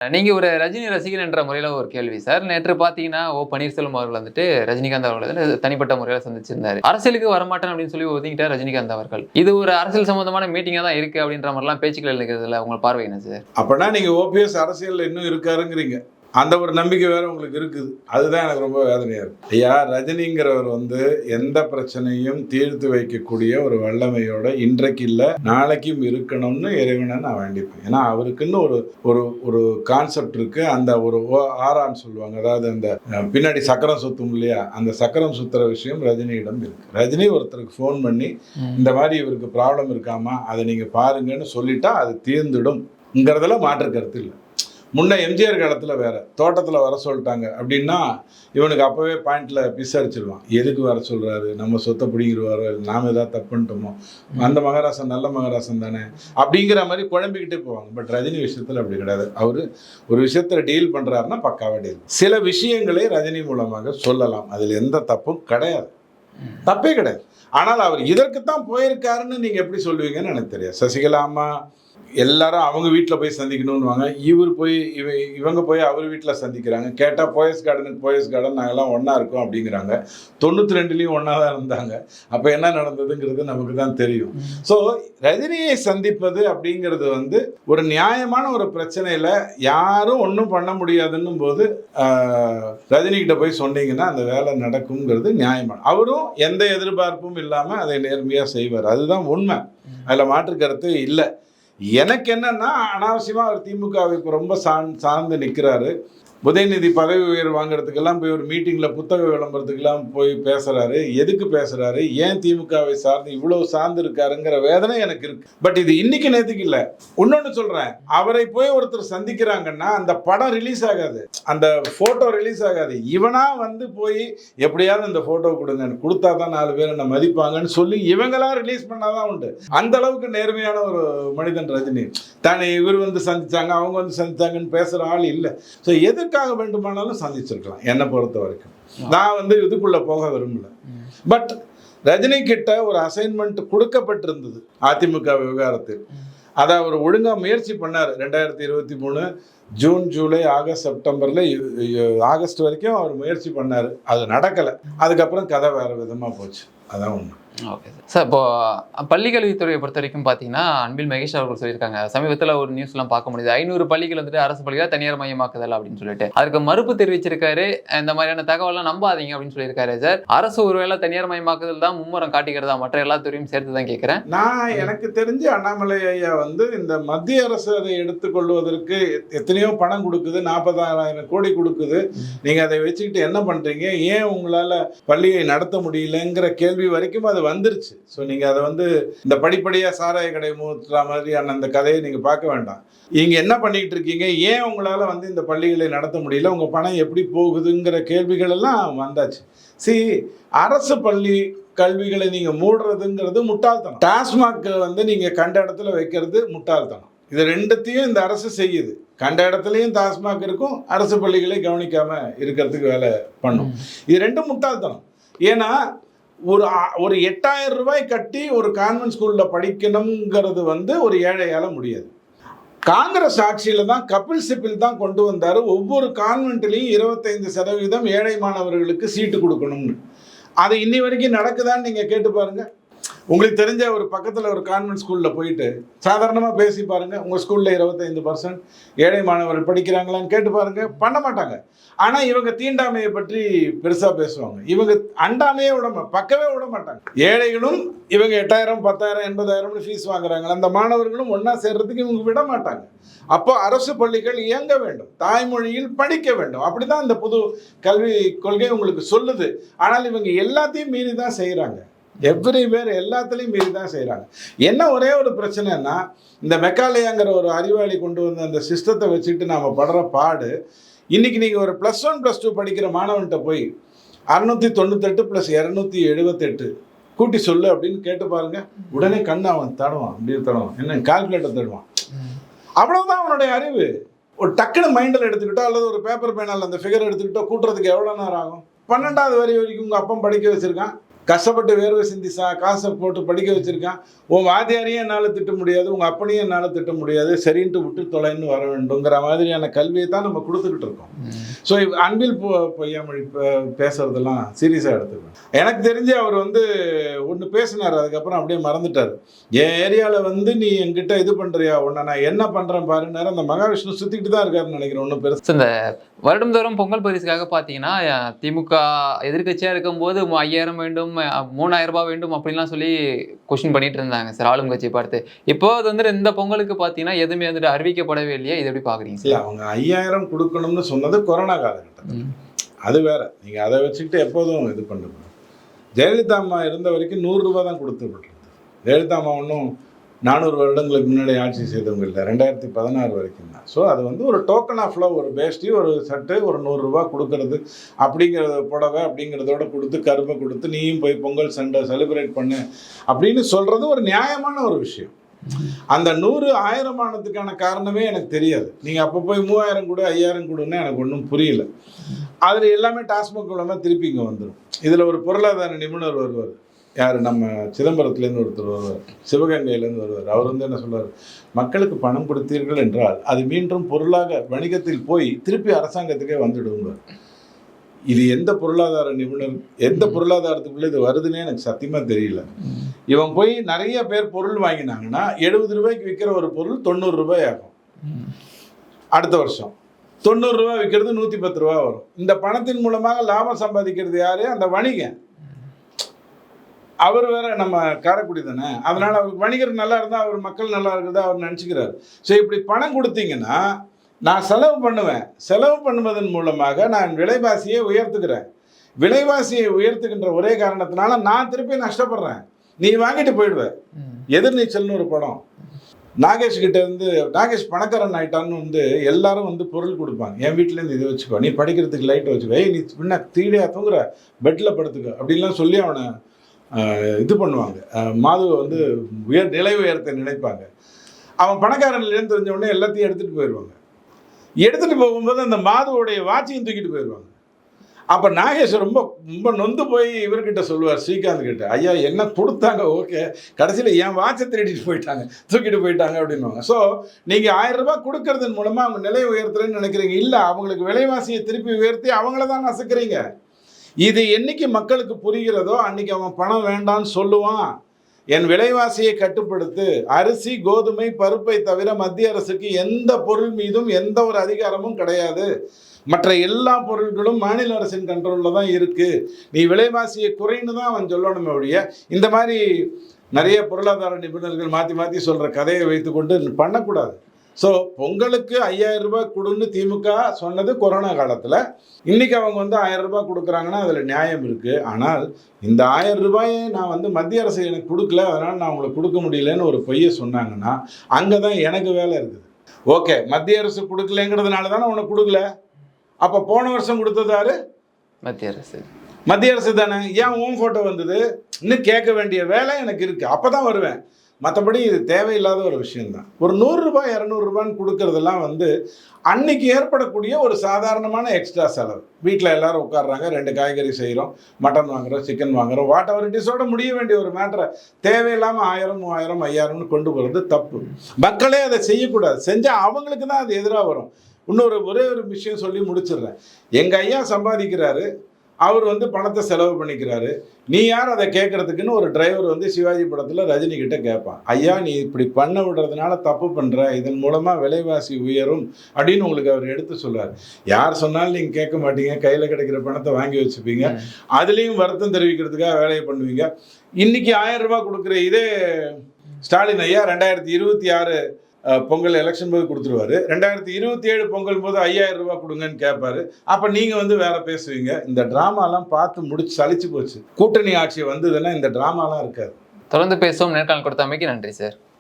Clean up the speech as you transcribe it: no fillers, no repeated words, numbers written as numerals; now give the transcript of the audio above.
நீங்க ஒரு ரஜினி ரசிகர் என்ற முறையில ஒரு கேள்வி சார். நேற்று பார்த்தீங்கன்னா, பன்னீர்செல்வம் அவர்கள் வந்துட்டு ரஜினிகாந்த் அவர்கள வந்து தனிப்பட்ட முறையில சந்திச்சிருந்தாரு. அரசியலுக்கு வரமாட்டேன் அப்படின்னு சொல்லி ஒதுங்கிட்டார் ரஜினிகாந்த் அவர்கள். இது ஒரு அரசியல் சம்பந்தமான மீட்டிங்கா தான் இருக்கு அப்படின்ற மாரிலாம் பேச்சுக்கள் எழுகிறதுல உங்க பார்வை என்ன சார்? அப்பனா நீங்க ஓபிஎஸ் அரசியல்ல இன்னும் இருக்காருங்கிறீங்க. அந்த ஒரு நம்பிக்கை வேற உங்களுக்கு இருக்குது. அதுதான் எனக்கு ரொம்ப வேதனையா இருக்கு. ஐயா, ரஜினிங்கிறவர் வந்து எந்த பிரச்சனையும் தீர்த்து வைக்கக்கூடிய ஒரு வல்லமையோட இன்றைக்கு இல்ல நாளைக்கும் இருக்கணும்னு இறைவனை நான் வேண்டிப்பேன். ஏன்னா அவருக்குன்னு ஒரு ஒரு ஒரு கான்செப்ட் இருக்கு. அந்த ஒரு ஆரான்னு சொல்லுவாங்க. அதாவது அந்த பின்னாடி சக்கரம் சுத்தும் இல்லையா, அந்த சக்கரம் சுத்துற விஷயம் ரஜினியிடம் இருக்கு. ரஜினி ஒருத்தருக்கு ஃபோன் பண்ணி இந்த மாதிரி இவருக்கு ப்ராப்ளம் இருக்காமா, அதை நீங்க பாருங்கன்னு சொல்லிட்டா அது தீர்ந்துடும்ங்கிறதுல மாற்று கருத்து இல்லை. முன்ன எம்ஜிஆர் காலத்தில் வேற தோட்டத்தில் வர சொல்லிட்டாங்க அப்படின்னா இவனுக்கு அப்போவே பாயிண்ட்ல பிஸ் அடிச்சிருவான். எதுக்கு வர சொல்றாரு, நம்ம சொத்தை பிடிங்கிருவாரோ, நாம ஏதாவது தப்பு பண்ணிட்டோமோ, அந்த மகாராசன் நல்ல மகாராசன் தானே அப்படிங்கிற மாதிரி குழம்பிக்கிட்டே போவாங்க. பட் ரஜினி விஷயத்தில் அப்படி கிடையாது. அவரு ஒரு விஷயத்துல டீல் பண்றாருன்னா பக்காவா டீல். சில விஷயங்களை ரஜினி மூலமாக சொல்லலாம், அதில் எந்த தப்பும் கிடையாது, தப்பே கிடையாது. ஆனால் அவர் இதற்குத்தான் போயிருக்காருன்னு நீங்க எப்படி சொல்லுவீங்கன்னு எனக்கு தெரியாது. சசிகலா அம்மா எல்லாரும் அவங்க வீட்டில் போய் சந்திக்கணும்னுவாங்க. இவங்க போய் அவர் வீட்டில் சந்திக்கிறாங்க. கேட்டால் போயஸ் கார்டன் நாங்கள்லாம் ஒன்றா இருக்கோம் அப்படிங்கிறாங்க. 92லேயும் ஒன்றா தான் இருந்தாங்க. அப்போ என்ன நடந்ததுங்கிறது நமக்கு தான் தெரியும். ஸோ ரஜினியை சந்திப்பது அப்படிங்கிறது வந்து ஒரு நியாயமான ஒரு பிரச்சனையில் யாரும் ஒன்றும் பண்ண முடியாதுன்னும் போது ரஜினிகிட்ட போய் சொன்னீங்கன்னா அந்த வேலை நடக்குங்கிறது நியாயமான. அவரும் எந்த எதிர்பார்ப்பும் இல்லாமல் அதை நேர்மையாக செய்வார். அதுதான் உண்மை. அதில் மாற்று கருத்து இல்லை. எனக்கு என்னன்னா அனாவசியமா அவர் திமுகவை இப்போ ரொம்ப சார்ந்து நிற்கிறாரு. உதயநிதி பதவி உயர்வு வாங்குறதுக்கெல்லாம் போய் ஒரு மீட்டிங்ல புத்தக விளம்பரத்துக்கெல்லாம் போய் பேசுறாரு. எதுக்கு பேசுறாரு, ஏன் திமுகவை சார்ந்து இவ்வளவு சார்ந்து இருக்காருங்கிற வேதனை எனக்கு இருக்கு. பட் இது இன்னைக்கு நேற்றுக்கு இல்லை. இன்னொன்னு சொல்றேன், அவரை போய் ஒருத்தர் சந்திக்கிறாங்கன்னா அந்த படம் ரிலீஸ் ஆகாது, அந்த போட்டோ ரிலீஸ் ஆகாது. இவனா வந்து போய் எப்படியாவது இந்த போட்டோ கொடுங்க, கொடுத்தா தான் 4 பேர் என்ன மதிப்பாங்கன்னு சொல்லி இவங்களா ரிலீஸ் பண்ணாதான் உண்டு. அந்த அளவுக்கு நேர்மையான ஒரு மனிதன் ரஜினி. தானே இவர் வந்து சந்திச்சாங்க, அவங்க வந்து சந்திச்சாங்கன்னு பேசுற ஆள் இல்லை. ஸோ எதுக்காக வேண்டுமானாலும் சந்திச்சிருக்கலாம். என்னை பொறுத்த வரைக்கும் நான் வந்து இதுக்குள்ள போக விரும்பல. பட் ரஜினி கிட்ட ஒரு அசைன்மெண்ட் கொடுக்கப்பட்டிருந்தது அதிமுக விவகாரத்தில். அதை அவர் ஒழுங்கா முயற்சி பண்ணார். 2023 ஜூன், ஜூலை, ஆகஸ்ட், செப்டம்பர்ல ஆகஸ்ட் வரைக்கும் அவர் முயற்சி பண்ணாரு. அது நடக்கலை. அதுக்கப்புறம் கதை வேற விதமா போச்சு. அதான் உண்மை. Okay sir. இப்போ பள்ளிக்கல்வித்துறையை பொறுத்த வரைக்கும் பார்த்தீங்கன்னா, அன்பில் மகேஷ் அவர்கள் சொல்லியிருக்காங்க. சமீபத்தில் ஒரு நியூஸ்லாம் பார்க்க முடியுது. 500 பள்ளிகள் வந்துட்டு அரசு பள்ளிகள் தனியார் மயமாக்குதல் அப்படின்னு சொல்லிட்டு அதுக்கு மறுப்பு தெரிவிச்சிருக்காரு. இந்த மாதிரியான தகவலாம் நம்பாதீங்க அப்படின்னு சொல்லியிருக்காரு சார். அரசு ஒருவேளை தனியார் மயமாக்குதல் தான் மும்முரம் காட்டிக்கிறதா, மற்ற எல்லா துறையும் சேர்த்து தான் கேட்கிறேன். நான் எனக்கு தெரிஞ்சு அண்ணாமலை ஐயா வந்து இந்த மத்திய அரசு அதை எடுத்துக்கொள்வதற்கு எத்தனையோ பணம் கொடுக்குது, 40,000 கோடி கொடுக்குது. நீங்க அதை வச்சுக்கிட்டு என்ன பண்றீங்க, ஏன் உங்களால பள்ளியை நடத்த முடியலங்கிற கேள்வி வரைக்கும் அது வந்துருச்சு. ஸோ நீங்கள் அதை வந்து இந்த படிப்படியாக சாராய கடை மூத்துற மாதிரியான அந்த கதையை நீங்கள் பார்க்க வேண்டாம். இங்கே என்ன பண்ணிக்கிட்டு இருக்கீங்க, ஏன் உங்களால் வந்து இந்த பள்ளிகளை நடத்த முடியல, உங்கள் பணம் எப்படி போகுதுங்கிற கேள்விகள் எல்லாம் வந்தாச்சு. அரசு பள்ளி கல்விகளை நீங்கள் மூடுறதுங்கிறது முட்டாள்தனம். டாஸ்மாக் வந்து நீங்கள் கண்ட இடத்துல வைக்கிறது முட்டாள்தனம். இது ரெண்டுத்தையும் இந்த அரசு செய்யுது. கண்ட இடத்துலையும் டாஸ்மாக் இருக்கும், அரசு பள்ளிகளை கவனிக்காமல் இருக்கிறதுக்கு வேலை பண்ணும். இது ரெண்டும் முட்டாள்தனம். ஏன்னா ஒரு 8,000 ரூபாய் கட்டி ஒரு கான்வென்ட் ஸ்கூலில் படிக்கணுங்கிறது வந்து ஒரு ஏழையால முடியாது. காங்கிரஸ் ஆட்சியில தான் கபில் சிபில் தான் கொண்டு வந்தார், ஒவ்வொரு கான்வென்ட்லையும் 25% ஏழை மாணவர்களுக்கு சீட்டு கொடுக்கணும்னு. அது இன்னி வரைக்கும் நடக்குதான்னு நீங்கள் கேட்டு பாருங்க. உங்களுக்கு தெரிஞ்ச ஒரு பக்கத்தில் ஒரு கான்வென்ட் ஸ்கூலில் போயிட்டு சாதாரணமாக பேசி பாருங்க, உங்கள் ஸ்கூலில் 25% ஏழை மாணவர்கள் படிக்கிறாங்களான்னு கேட்டு பாருங்க. பண்ண மாட்டாங்க. ஆனால் இவங்க தீண்டாமையை பற்றி பெருசாக பேசுவாங்க. இவங்க அண்டாமையே பக்கவே விட மாட்டாங்க. ஏழைகளும் இவங்க 8,000, 10,000, 80,000 ஃபீஸ் வாங்குறாங்க. அந்த மாணவர்களும் ஒன்றா சேர்றதுக்கு இவங்க விட மாட்டாங்க. அப்போ அரசு பள்ளிகள் இயங்க வேண்டும், தாய்மொழியில் படிக்க வேண்டும். அப்படிதான் இந்த புது கல்வி கொள்கை உங்களுக்கு சொல்லுது. ஆனால் இவங்க எல்லாத்தையும் மீறி தான் செய்கிறாங்க. எவ்ரிவேர் எல்லாத்துலேயும் மீறி தான் செய்கிறாங்க. என்ன ஒரே ஒரு பிரச்சனைன்னா, இந்த மெக்காலயாங்கிற ஒரு அறிவாளி கொண்டு வந்த அந்த சிஸ்டத்தை வச்சுட்டு நாம் படுற பாடு. இன்றைக்கி நீங்கள் ஒரு +1 +2 படிக்கிற மாணவன்கிட்ட போய் 698 + 278 கூட்டி சொல்லு அப்படின்னு கேட்டு பாருங்கள். உடனே கண்ணு அவன் தடுவான், அப்படியே தடுவான், என்ன கால்குலேட்டர் தடுவான். அவ்வளோதான் அவனுடைய அறிவு. ஒரு டக்குன்னு மைண்டில் எடுத்துக்கிட்டோ அல்லது ஒரு பேப்பர் பேனால் அந்த ஃபிகர் எடுத்துக்கிட்டோ கூட்டுறதுக்கு எவ்வளோ நேரம் ஆகும்? 12வது வரி வரைக்கும் உங்கள் அப்பம் படிக்க வச்சுருக்கான். கஷ்டப்பட்டு வேர்வை சிந்தி காசை போட்டு படிக்க வச்சிருக்கான். உன் வாத்தியாரையும் என்னால் திட்ட முடியாது, உங்கள் அப்பனையும் என்னால் திட்ட முடியாது, சரின்ட்டு விட்டு தொலைன்னு வர வேண்டுங்கிற மாதிரியான கல்வியை தான் நம்ம கொடுத்துக்கிட்டு இருக்கோம். ஸோ அன்பில் பொய்யாமொழி பேசுறதெல்லாம் சீரியஸாக எடுத்துக்கணும். எனக்கு தெரிஞ்சு அவர் வந்து ஒன்று பேசினார், அதுக்கப்புறம் அப்படியே மறந்துட்டார். என் ஏரியாவில் வந்து நீ என்கிட்ட இது பண்ணுறியா, உன்னை நான் என்ன பண்ணுறேன் பாருன்னாரு. அந்த மகாவிஷ்ணு சுற்றிக்கிட்டு தான் இருக்காருன்னு நினைக்கிறேன். ஒன்றும் பெருசு. இந்த வருடந்தோறும் பொங்கல் பரிசுக்காக பார்த்தீங்கன்னா திமுக எதிர்கட்சியாக இருக்கும்போது 5000 வேண்டும், 3000 ரூபாய் வேண்டும் அப்படின்லாம் சொல்லி கொஸ்டின் பண்ணிட்டு இருந்தாங்க சார் ஆளும் கட்சியை பார்த்து. இப்போ அது வந்துட்டு இந்த பொங்கலுக்கு பார்த்தீங்கன்னா எதுவுமே வந்துட்டு அறிவிக்கப்படவே இல்லையா? இது எப்படி பார்க்குறீங்க? இல்லை, அவங்க 5000 கொடுக்கணும்னு சொன்னது கொரோனா காலகட்டத்தில். அது வேற. நீங்கள் அதை வச்சுக்கிட்டு எப்போதும் இது பண்ணுங்க. ஜெயலலிதா அம்மா இருந்த வரைக்கும் 100 ரூபா தான் கொடுத்துருந்தது. ஜெயலலிதா அம்மா ஒன்றும் 400 வருடங்களுக்கு முன்னாடி ஆட்சி செய்தவங்க இல்லை, 2016 வரைக்கும் தான். ஸோ அது வந்து ஒரு டோக்கன் ஆஃப் லவ், ஒரு வேஷ்டி, ஒரு சட்டை, ஒரு 100 ரூபா கொடுக்கறது அப்படிங்கிறத புடவை அப்படிங்கிறதோட கொடுத்து கரும்பை கொடுத்து நீயும் போய் பொங்கல் சண்டை செலிப்ரேட் பண்ணு அப்படின்னு சொல்கிறது ஒரு நியாயமான ஒரு விஷயம். அந்த 100 1000 ஆனதுக்கான காரணமே எனக்கு தெரியாது. நீங்கள் அப்போ போய் 3000 கொடு 5000 கொடுன்னா எனக்கு ஒன்றும் புரியல. அதில் எல்லாமே டாஸ்மாக் மூலமாக திருப்பி இங்கே வந்துடும். இதில் ஒரு பொருளாதார நிபுணர் வருவார். யார்? நம்ம சிதம்பரத்துலேருந்து ஒருத்தர் வருவார், சிவகங்கையிலேருந்து வருவார். அவர் வந்து என்ன சொல்வார், மக்களுக்கு பணம் கொடுத்தீர்கள் என்றால் அது மீண்டும் பொருளாக வணிகத்தில் போய் திருப்பி அரசாங்கத்துக்கே வந்துடுவார். இது எந்த பொருளாதார நிபுணர், எந்த பொருளாதாரத்துக்குள்ளே இது வருதுன்னே எனக்கு சத்தியமாக தெரியல. இவன் போய் நிறைய பேர் பொருள் வாங்கினாங்கன்னா 70 ரூபாய்க்கு விற்கிற ஒரு பொருள் 90 ரூபாய் ஆகும். அடுத்த வருஷம் 90 ரூபாய் விற்கிறது 110 ரூபா வரும். இந்த பணத்தின் மூலமாக லாபம் சம்பாதிக்கிறது யாரு? அந்த வணிகன். அவர் வேற நம்ம காரைக்குடி தானே, அதனால அவருக்கு வணிகர் நல்லா இருந்தால் அவர் மக்கள் நல்லா இருக்கிறதா அவர் நினச்சிக்கிறார். ஸோ இப்படி பணம் கொடுத்தீங்கன்னா நான் செலவு பண்ணுவேன், செலவு பண்ணுவதன் மூலமாக நான் விலைவாசியை உயர்த்துக்கிறேன். விலைவாசியை உயர்த்துகின்ற ஒரே காரணத்தினால நான் திருப்பி நஷ்டப்படுறேன், நீ வாங்கிட்டு போயிடுவேன். எதிர்நீச்சல்னு ஒரு படம், நாகேஷ் கிட்ட இருந்து, நாகேஷ் பணக்காரன் ஆயிட்டான்னு வந்து எல்லாரும் வந்து பொருள் கொடுப்பாங்க. என் வீட்டிலேருந்து இதை வச்சுக்கோ, நீ படிக்கிறதுக்கு லைட்டை வச்சுக்கோ, நீ பின்ன தீடையா தூங்குற, பெட்டில் படுத்துக்கோ அப்படின்லாம் சொல்லி அவனை இது பண்ணுவாங்க. மாதுவை வந்து நிலை உயர்த்த நினைப்பாங்க. அவன் பணக்காரன்லேருந்து தெரிஞ்ச உடனே எல்லாத்தையும் எடுத்துகிட்டு போயிடுவாங்க. எடுத்துகிட்டு போகும்போது அந்த மாதுவோடைய வாட்சையும் தூக்கிட்டு போயிடுவாங்க. அப்போ நாகேஷ் ரொம்ப ரொம்ப நொந்து போய் இவர்கிட்ட சொல்லுவார், ஸ்ரீகாந்த் கிட்ட, ஐயா என்ன கொடுத்தாங்க, ஓகே, கடைசியில் என் வாட்சை திருடிட்டு போயிட்டாங்க, தூக்கிட்டு போயிட்டாங்க அப்படின்வாங்க. ஸோ நீங்கள் 1000 ரூபாய் கொடுக்கறதன் மூலமாக அவங்க நிலை உயர்த்துறேன்னு நினைக்கிறீங்க. இல்லை, அவங்களுக்கு விலைவாசியை திருப்பி உயர்த்தி அவங்கள தான் நசுக்கிறீங்க. இது என்னைக்கு மக்களுக்கு புரிகிறதோ அன்னைக்கு அவன் பணம் வேண்டான்னு சொல்லுவான். என் விலைவாசியை கட்டுப்படுத்து, அரிசி கோதுமை பருப்பை தவிர மத்திய அரசுக்கு எந்த பொருள் மீதும் எந்த ஒரு அதிகாரமும் கிடையாது. மற்ற எல்லா பொருட்களும் மாநில அரசின் கண்ட்ரோலில் தான் இருக்குது. நீ விலைவாசியை குறைன்னு தான் அவன் சொல்லணுமே ஒழிய இந்த மாதிரி நிறைய பொருளாதார நிபுணர்கள் மாற்றி மாற்றி சொல்கிற கதையை வைத்துக்கொண்டு பண்ணக்கூடாது. ஸோ பொங்கலுக்கு 5000 ரூபாய் கொடுன்னு திமுக சொன்னது கொரோனா காலத்தில். இன்றைக்கி அவங்க வந்து 1000 ரூபாய் கொடுக்குறாங்கன்னா அதில் நியாயம் இருக்குது. ஆனால் இந்த 1000 ரூபாயை நான் வந்து மத்திய அரசு எனக்கு கொடுக்கல, அதனால் நான் உங்களுக்கு கொடுக்க முடியலன்னு ஒரு பொய்யை சொன்னாங்கன்னா அங்கே தான் எனக்கு வேலை இருக்குது. ஓகே, மத்திய அரசு கொடுக்கலங்கிறதுனால தானே உனக்கு கொடுக்கல. அப்போ போன வருஷம் கொடுத்தது யாரு? மத்திய அரசு. மத்திய அரசு தானே. ஏன் உன் ஃபோட்டோ வந்தது? இன்னும் கேட்க வேண்டிய வேலை எனக்கு இருக்குது, அப்போ தான் வருவேன். மற்றபடி இது தேவையில்லாத ஒரு விஷயந்தான். ஒரு 100 ரூபாய் 200 ரூபான்னு கொடுக்கறதெல்லாம் வந்து அன்னைக்கு ஏற்படக்கூடிய ஒரு சாதாரணமான எக்ஸ்ட்ரா செலவு. வீட்டில் எல்லாரும் உட்காடுறாங்க, 2 காய்கறி செய்கிறோம், மட்டன் வாங்குகிறோம், சிக்கன் வாங்குகிறோம், வாட் எவர் இட் இஸோட முடிய வேண்டிய ஒரு மேட்டரை தேவையில்லாமல் 1000 3000 5000ன்னு கொண்டு போகிறது தப்பு. மக்களே அதை செய்யக்கூடாது. செஞ்சால் அவங்களுக்கு தான் அது எதிராக வரும். ஒரே ஒரு விஷயம் சொல்லி முடிச்சிடுறேன். எங்கள் ஐயா சம்பாதிக்கிறாரு, அவர் வந்து பணத்தை செலவு பண்ணிக்கிறாரு, நீ யார் அதை கேட்கறதுக்குன்னு ஒரு டிரைவர் வந்து சிவாஜி படத்தில் ரஜினி கிட்ட கேட்பான். ஐயா, நீ இப்படி பண்ண விடுறதுனால தப்பு பண்ணுற, இதன் மூலமாக விலைவாசி உயரும் அப்படின்னு உங்களுக்கு அவர் எடுத்து சொல்றாரு. யார் சொன்னாலும் நீங்கள் கேட்க மாட்டீங்க, கையில் கிடைக்கிற பணத்தை வாங்கி வச்சுப்பீங்க, அதுலேயும் வருத்தம் தெரிவிக்கிறதுக்காக வேலையை பண்ணுவீங்க. இன்னைக்கு 1000 ரூபாய் கொடுக்குற இதே ஸ்டாலின் ஐயா 2026 பொங்கல் எலெக்ஷன் போது கொடுத்துருவாரு. 2027 பொங்கல் போது 5000 ரூபாய் கொடுங்கன்னு கேட்பாரு. அப்போ நீங்கள் வந்து வேற பேசுவீங்க. இந்த ட்ராமாலாம் பார்த்து முடிச்சு சலிச்சு போச்சு. கூட்டணி ஆட்சி வந்ததுன்னா இந்த ட்ராமாலாம் இருக்காது. தொடர்ந்து பேசுவோம். நேர்காணல் கொடுத்தமைக்கு நன்றி சார்.